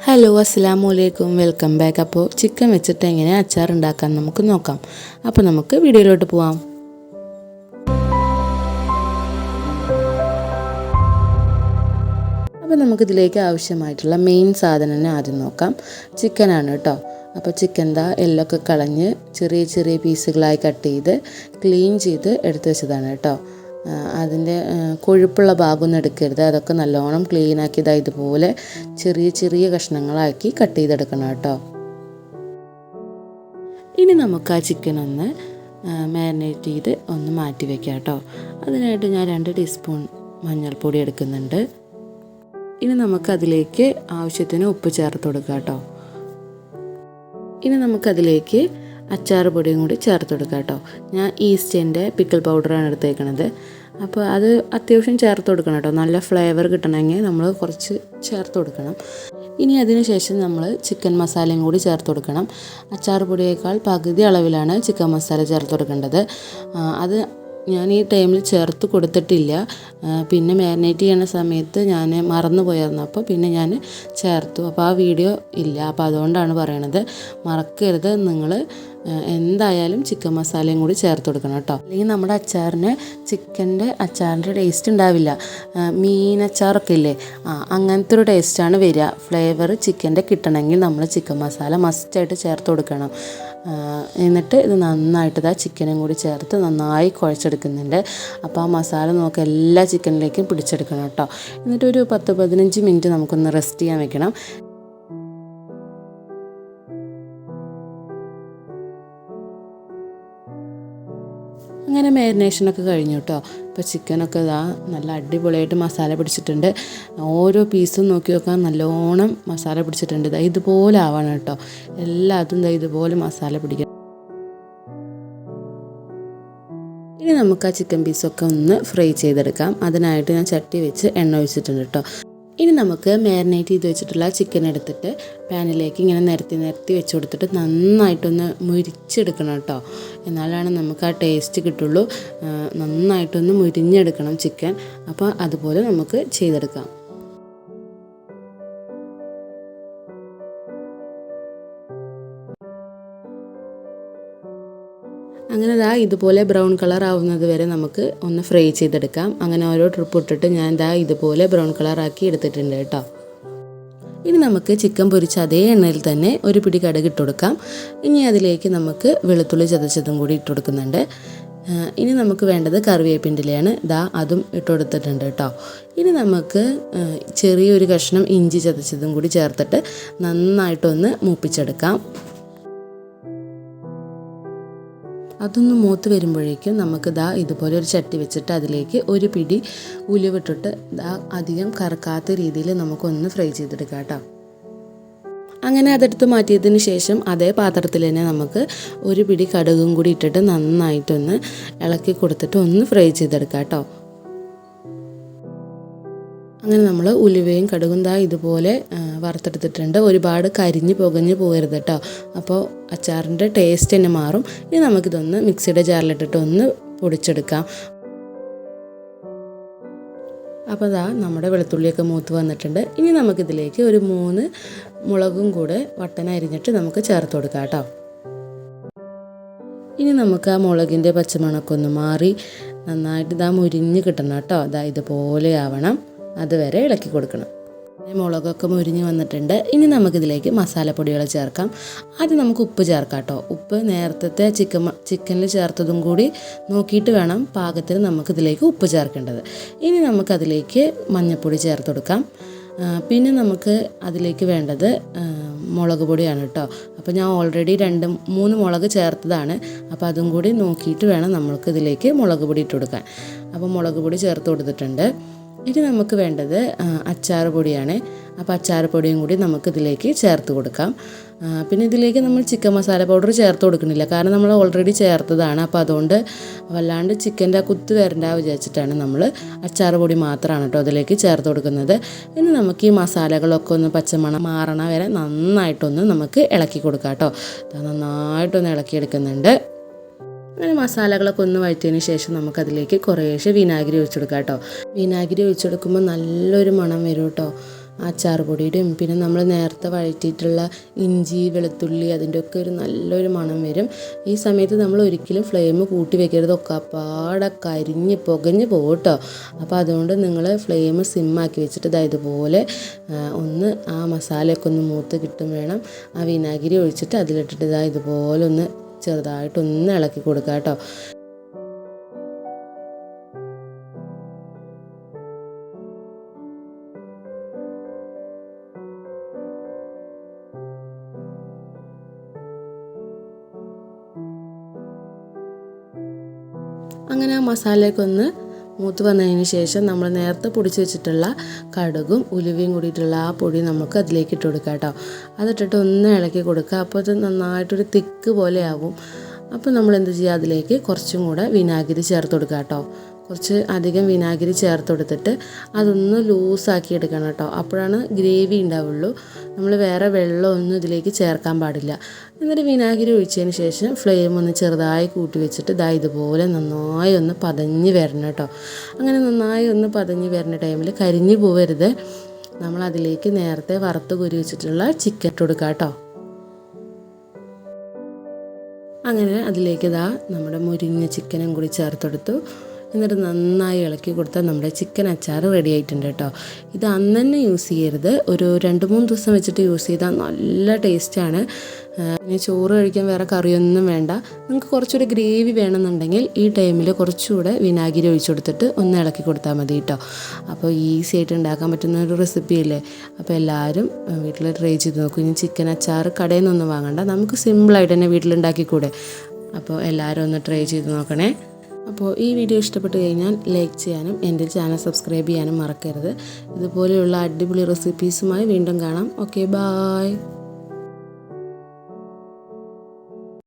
Hello അസ്സലാമു അലൈക്കും, welcome back. അപ്പോൾ ചിക്കൻ വെച്ചിട്ട് എങ്ങനെ അച്ചാർ ഉണ്ടാക്കാൻ നമുക്ക് നോക്കാം. അപ്പോൾ നമുക്ക് വീഡിയോയിലോട്ട് പോവാം. അപ്പോൾ നമുക്കിതിലേക്ക് ആവശ്യമായിട്ടുള്ള മെയിൻ സാധനം തന്നെ ആദ്യം നോക്കാം. ചിക്കനാണ് കേട്ടോ. അപ്പോൾ ചിക്കൻ എല്ലൊക്കെ കളഞ്ഞ് ചെറിയ ചെറിയ പീസുകളായി കട്ട് ചെയ്ത് ക്ലീൻ ചെയ്ത് എടുത്ത് വെച്ചതാണ് കേട്ടോ. അതിൻ്റെ കൊഴുപ്പുള്ള ഭാഗമൊന്നും എടുക്കരുത്. അതൊക്കെ നല്ലോണം ക്ലീനാക്കി ഇതുപോലെ ചെറിയ ചെറിയ കഷ്ണങ്ങളാക്കി കട്ട് ചെയ്തെടുക്കണം കേട്ടോ. ഇനി നമുക്ക് ആ ചിക്കൻ ഒന്ന് മാരിനേറ്റ് ചെയ്ത് ഒന്ന് മാറ്റി വയ്ക്കാം കേട്ടോ. അതിനായിട്ട് ഞാൻ 2 ടീസ്പൂൺ മഞ്ഞൾപ്പൊടി എടുക്കുന്നുണ്ട്. ഇനി നമുക്കതിലേക്ക് ആവശ്യത്തിന് ഉപ്പ് ചേർത്ത് കൊടുക്കാം കേട്ടോ. ഇനി നമുക്കതിലേക്ക് അച്ചാർ പൊടിയും കൂടി ചേർത്ത് കൊടുക്കാം കേട്ടോ. ഞാൻ ഈസ്റ്റേൻ്റെ പിക്കിൾ പൗഡറാണ് എടുത്തേക്കണത്. അപ്പോൾ അത് അത്യാവശ്യം ചേർത്ത് കൊടുക്കണം കേട്ടോ. നല്ല ഫ്ലേവർ കിട്ടണമെങ്കിൽ നമ്മൾ കുറച്ച് ചേർത്ത് കൊടുക്കണം. ഇനി അതിന് ശേഷം നമ്മൾ ചിക്കൻ മസാലയും കൂടി ചേർത്ത് കൊടുക്കണം. അച്ചാർ പൊടിയേക്കാൾ പകുതി അളവിലാണ് ചിക്കൻ മസാല ചേർത്ത് കൊടുക്കേണ്ടത്. അത് ഞാൻ ഈ ടൈമിൽ ചേർത്ത് കൊടുത്തിട്ടില്ല. പിന്നെ മാരിനേറ്റ് ചെയ്യുന്ന സമയത്ത് ഞാൻ മറന്നു പോയിരുന്നു. അപ്പോൾ പിന്നെ ഞാൻ ചേർത്തു. അപ്പോൾ ആ വീഡിയോ ഇല്ല. അപ്പോൾ അതുകൊണ്ടാണ് പറയണത്. മറക്കരുത്, നിങ്ങൾ എന്തായാലും ചിക്കൻ മസാലയും കൂടി ചേർത്ത് കൊടുക്കണം കേട്ടോ. അല്ലെങ്കിൽ നമ്മുടെ ചിക്കൻ്റെ അച്ചാറിൻ്റെ ടേസ്റ്റ് ഉണ്ടാവില്ല. മീൻ അച്ചാറൊക്കെ ഇല്ലേ, അങ്ങനത്തെ ഒരു ടേസ്റ്റാണ് വരിക. ഫ്ലേവർ ചിക്കൻ്റെ കിട്ടണമെങ്കിൽ നമ്മൾ ചിക്കൻ മസാല മസ്റ്റായിട്ട് ചേർത്ത് കൊടുക്കണം. എന്നിട്ട് ഇത് നന്നായിട്ട് ചിക്കനും കൂടി ചേർത്ത് നന്നായി കുഴച്ചെടുക്കുന്നുണ്ട്. അപ്പോൾ ആ മസാല നമുക്ക് എല്ലാ ചിക്കനിലേക്കും പിടിച്ചെടുക്കണം കേട്ടോ. എന്നിട്ട് ഒരു 10-15 മിനിറ്റ് നമുക്കൊന്ന് റെസ്റ്റ് ചെയ്യാൻ വെക്കണം. അങ്ങനെ മാരിനേഷനൊക്കെ കഴിഞ്ഞു കേട്ടോ. ഇപ്പോൾ ചിക്കനൊക്കെ നല്ല അടിപൊളിയായിട്ട് മസാല പിടിച്ചിട്ടുണ്ട്. ഓരോ പീസും നോക്കി നോക്കാൻ നല്ലോണം മസാല പിടിച്ചിട്ടുണ്ട്. ഇതുപോലെ ആവണം കേട്ടോ. എല്ലാതും ഇതുപോലെ മസാല പിടിക്കണം. ഇനി നമുക്ക് ആ ചിക്കൻ പീസൊക്കെ ഒന്ന് ഫ്രൈ ചെയ്തെടുക്കാം. അതിനായിട്ട് ഞാൻ ചട്ടി വെച്ച് എണ്ണ ഒഴിച്ചിട്ടുണ്ട് കേട്ടോ. ഇനി നമുക്ക് മാരിനേറ്റ് ചെയ്ത് വെച്ചിട്ടുള്ള ചിക്കൻ എടുത്തിട്ട് പാനിലേക്ക് ഇങ്ങനെ നിരത്തി വെച്ച് കൊടുത്തിട്ട് നന്നായിട്ടൊന്ന് മുരിച്ചെടുക്കണം കേട്ടോ. എന്നാലാണ് നമുക്ക് ആ ടേസ്റ്റ് കിട്ടുള്ളൂ. നന്നായിട്ടൊന്ന് മുരിഞ്ഞെടുക്കണം ചിക്കൻ. അപ്പോൾ അതുപോലെ നമുക്ക് ചെയ്തെടുക്കാം. അങ്ങനെ ഇതുപോലെ ബ്രൗൺ കളർ ആവുന്നത് വരെ നമുക്ക് ഒന്ന് ഫ്രൈ ചെയ്തെടുക്കാം. അങ്ങനെ ഓരോ ട്രിപ്പ് ഇട്ടിട്ട് ഞാൻ ഇതുപോലെ ബ്രൗൺ കളറാക്കി എടുത്തിട്ടുണ്ട് കേട്ടോ. ഇനി നമുക്ക് ചിക്കൻ പൊരിച്ച അതേ എണ്ണയിൽ തന്നെ ഒരു പിടി കടുക് ഇട്ട് കൊടുക്കാം. ഇനി അതിലേക്ക് നമുക്ക് വെളുത്തുള്ളി ചതച്ചതും കൂടി ഇട്ട് കൊടുക്കുന്നുണ്ട്. ഇനി നമുക്ക് വേണ്ടത് കറിവേപ്പിൻ്റെ ഇലയാണ്. അതും ഇട്ട് കൊടുത്തിട്ടുണ്ട് കേട്ടോ. ഇനി നമുക്ക് ചെറിയൊരു കഷ്ണം ഇഞ്ചി ചതച്ചതും കൂടി ചേർത്തിട്ട് നന്നായിട്ടൊന്ന് മൂപ്പിച്ചെടുക്കാം. അതൊന്ന് മൂത്ത് വരുമ്പോഴേക്കും നമുക്ക് ഇതുപോലെ ഒരു ചട്ടി വെച്ചിട്ട് അതിലേക്ക് ഒരു പിടി ഉലുവിട്ടിട്ട് അധികം കറക്കാത്ത രീതിയിൽ നമുക്കൊന്ന് ഫ്രൈ ചെയ്തെടുക്കാം കേട്ടോ. അങ്ങനെ അതെടുത്ത് മാറ്റിയതിന് ശേഷം അതേ പാത്രത്തിൽ തന്നെ നമുക്ക് ഒരു പിടി കടുകും കൂടി ഇട്ടിട്ട് നന്നായിട്ടൊന്ന് ഇളക്കി കൊടുത്തിട്ട് ഒന്ന് ഫ്രൈ ചെയ്തെടുക്കാം കേട്ടോ. അങ്ങനെ നമ്മൾ ഉലുവയും കടുകും ഇതുപോലെ വറുത്തെടുത്തിട്ടുണ്ട്. ഒരുപാട് പുകഞ്ഞ് പോകരുത് കേട്ടോ. അപ്പോൾ അച്ചാറിൻ്റെ ടേസ്റ്റ് തന്നെ മാറും. ഇനി നമുക്കിതൊന്ന് മിക്സിയുടെ ജാറിലിട്ടിട്ട് ഒന്ന് പൊടിച്ചെടുക്കാം. അപ്പോൾ നമ്മുടെ വെളുത്തുള്ളിയൊക്കെ മൂത്ത് വന്നിട്ടുണ്ട്. ഇനി നമുക്കിതിലേക്ക് ഒരു 3 മുളകും കൂടെ വട്ടന അരിഞ്ഞിട്ട് നമുക്ക് ചേർത്ത് കൊടുക്കാം കേട്ടോ. ഇനി നമുക്ക് ആ മുളകിൻ്റെ പച്ചമണമൊക്കെ ഒന്ന് മാറി നന്നായിട്ട് മുരിഞ്ഞ് കിട്ടണം കേട്ടോ. ഇതുപോലെ ആവണം. അതുവരെ ഇളക്കി കൊടുക്കണം. മുളകൊക്കെ മുരിഞ്ഞ് വന്നിട്ടുണ്ട്. ഇനി നമുക്കിതിലേക്ക് മസാലപ്പൊടികൾ ചേർക്കാം. ആദ്യം നമുക്ക് ഉപ്പ് ചേർക്കാം കേട്ടോ. ഉപ്പ് നേരത്തെ ചിക്കനിൽ ചേർത്തതും കൂടി നോക്കിയിട്ട് വേണം പാകത്തിന് നമുക്കിതിലേക്ക് ഉപ്പ് ചേർക്കേണ്ടത്. ഇനി നമുക്കതിലേക്ക് മഞ്ഞൾപ്പൊടി ചേർത്ത് കൊടുക്കാം. പിന്നെ നമുക്ക് അതിലേക്ക് വേണ്ടത് മുളക് പൊടിയാണ് കേട്ടോ. അപ്പോൾ ഞാൻ ഓൾറെഡി 2-3 മുളക് ചേർത്തതാണ്. അപ്പോൾ അതും കൂടി നോക്കിയിട്ട് വേണം നമ്മൾക്ക് ഇതിലേക്ക് മുളക് പൊടി ഇട്ട് കൊടുക്കാൻ. അപ്പോൾ മുളക് പൊടി ചേർത്ത് കൊടുത്തിട്ടുണ്ട്. ഇനി നമുക്ക് വേണ്ടത് അച്ചാർ പൊടിയാണ്. അപ്പോൾ അച്ചാർ പൊടിയും കൂടി നമുക്കിതിലേക്ക് ചേർത്ത് കൊടുക്കാം. പിന്നെ ഇതിലേക്ക് നമ്മൾ ചിക്കൻ മസാല പൗഡർ ചേർത്ത് കൊടുക്കണില്ല, കാരണം നമ്മൾ ഓൾറെഡി ചേർത്തതാണ്. അപ്പോൾ അതുകൊണ്ട് വല്ലാണ്ട് ചിക്കൻ്റെ കുത്ത് വരണ്ട വിചാരിച്ചിട്ടാണ് നമ്മൾ അച്ചാർ പൊടി മാത്രമാണ് കേട്ടോ അതിലേക്ക് ചേർത്ത് കൊടുക്കുന്നത്. ഇനി നമുക്ക് ഈ മസാലകളൊക്കെ ഒന്ന് പച്ചമണം മാറണ വരെ നന്നായിട്ടൊന്ന് നമുക്ക് ഇളക്കി കൊടുക്കാം കേട്ടോ. നന്നായിട്ടൊന്ന് ഇളക്കിയെടുക്കുന്നുണ്ട്. അങ്ങനെ മസാലകളൊക്കെ ഒന്ന് വഴറ്റിയതിന് ശേഷം നമുക്കതിലേക്ക് കുറേശ്ശെ വിനാഗിരി ഒഴിച്ചു കൊടുക്കാം കേട്ടോ. വിനാഗിരി ഒഴിച്ചു കൊടുക്കുമ്പോൾ നല്ലൊരു മണം വരും കേട്ടോ. അച്ചാർ പൊടിയുടെയും പിന്നെ നമ്മൾ നേരത്തെ വഴറ്റിയിട്ടുള്ള ഇഞ്ചി വെളുത്തുള്ളി അതിൻ്റെയൊക്കെ ഒരു നല്ലൊരു മണം വരും. ഈ സമയത്ത് നമ്മൾ ഒരിക്കലും ഫ്ലെയിം കൂട്ടി വെക്കരുത്, ഒക്കെപ്പാടെ കരിഞ്ഞ് പുകഞ്ഞ് പോകും കേട്ടോ. അപ്പോൾ അതുകൊണ്ട് നിങ്ങൾ ഫ്ലെയിം സിമ്മാക്കി വെച്ചിട്ട് ഇതുപോലെ ഒന്ന് ആ മസാലയൊക്കെ ഒന്ന് മൂത്ത് കിട്ടും വേണം. ആ വിനാഗിരി ഒഴിച്ചിട്ട് അതിലിട്ടിട്ട് ഇതുപോലെ ഒന്ന് ചെറുതായിട്ടൊന്ന് ഇളക്കി കൊടുക്കുക കേട്ടോ. അങ്ങനെ ആ മസാലയൊക്കെ ഒന്ന് മൂത്ത് വന്നതിന് ശേഷം നമ്മൾ നേരത്തെ പൊടിച്ച് വെച്ചിട്ടുള്ള കടുകും ഉലുവയും കൂടിയിട്ടുള്ള ആ പൊടി നമുക്ക് അതിലേക്ക് ഇട്ട് കൊടുക്കാം കേട്ടോ. അതിട്ടിട്ട് ഒന്ന് ഇളക്കി കൊടുക്കുക. അപ്പോൾ അത് നന്നായിട്ടൊരു തിക്ക് പോലെ ആവും. അപ്പോൾ നമ്മൾ എന്ത് ചെയ്യുക, അതിലേക്ക് കുറച്ചും കൂടെ വിനാഗിരി ചേർത്ത് കൊടുക്കുക കേട്ടോ. കുറച്ച് അധികം വിനാഗിരി ചേർത്ത് കൊടുത്തിട്ട് അതൊന്ന് ലൂസാക്കി എടുക്കണം കേട്ടോ. അപ്പോഴാണ് ഗ്രേവി ഉണ്ടാവുള്ളൂ. നമ്മൾ വേറെ വെള്ളമൊന്നും ഇതിലേക്ക് ചേർക്കാൻ പാടില്ല. എന്നിട്ട് വിനാഗിരി ഒഴിച്ചതിന് ശേഷം ഫ്ലെയിം ഒന്ന് ചെറുതായി കൂട്ടി വെച്ചിട്ട് ഇതുപോലെ നന്നായി ഒന്ന് പതഞ്ഞ് വരണം കേട്ടോ. അങ്ങനെ നന്നായി ഒന്ന് പതഞ്ഞ് വരുന്ന ടൈമിൽ കരിഞ്ഞു പോവരുത്. നമ്മളതിലേക്ക് നേരത്തെ വറുത്ത് കോരി വെച്ചിട്ടുള്ള ചിക്കൻ ഇട്ട് കൊടുക്കുക കേട്ടോ. അങ്ങനെ അതിലേക്ക് നമ്മുടെ മുരിഞ്ഞ ചിക്കനും കൂടി ചേർത്തെടുത്തു. എന്നിട്ട് നന്നായി ഇളക്കി കൊടുത്താൽ നമ്മുടെ ചിക്കൻ അച്ചാർ റെഡി ആയിട്ടുണ്ട് കേട്ടോ. ഇത് അന്ന് തന്നെ യൂസ് ചെയ്യരുത്, ഒരു 2-3 ദിവസം വെച്ചിട്ട് യൂസ് ചെയ്താൽ നല്ല ടേസ്റ്റാണ്. ഇനി ചോറ് കഴിക്കാൻ വേറെ കറിയൊന്നും വേണ്ട. നിങ്ങൾക്ക് കുറച്ചുകൂടി ഗ്രേവി വേണമെന്നുണ്ടെങ്കിൽ ഈ ടൈമിൽ കുറച്ചുകൂടെ വിനാഗിരി ഒഴിച്ചു കൊടുത്തിട്ട് ഒന്ന് ഇളക്കി കൊടുത്താൽ മതി കേട്ടോ. അപ്പോൾ ഈസി ആയിട്ട് ഉണ്ടാക്കാൻ പറ്റുന്ന ഒരു റെസിപ്പി അല്ലേ. അപ്പോൾ എല്ലാവരും വീട്ടിൽ ട്രൈ ചെയ്ത് നോക്കും. ഇനി ചിക്കൻ അച്ചാർ കടയിൽ നിന്നൊന്നും വാങ്ങണ്ട, നമുക്ക് സിമ്പിളായിട്ട് തന്നെ വീട്ടിലുണ്ടാക്കിക്കൂടെ. അപ്പോൾ എല്ലാവരും ഒന്ന് ട്രൈ ചെയ്ത് നോക്കണേ. അപ്പോൾ ഈ വീഡിയോ ഇഷ്ടപ്പെട്ട് കഴിഞ്ഞാൽ ലൈക്ക് ചെയ്യാനും എൻ്റെ ചാനൽ സബ്സ്ക്രൈബ് ചെയ്യാനും മറക്കരുത്. ഇതുപോലെയുള്ള അടിപൊളി റെസിപ്പീസുമായി വീണ്ടും കാണാം. Okay, bye.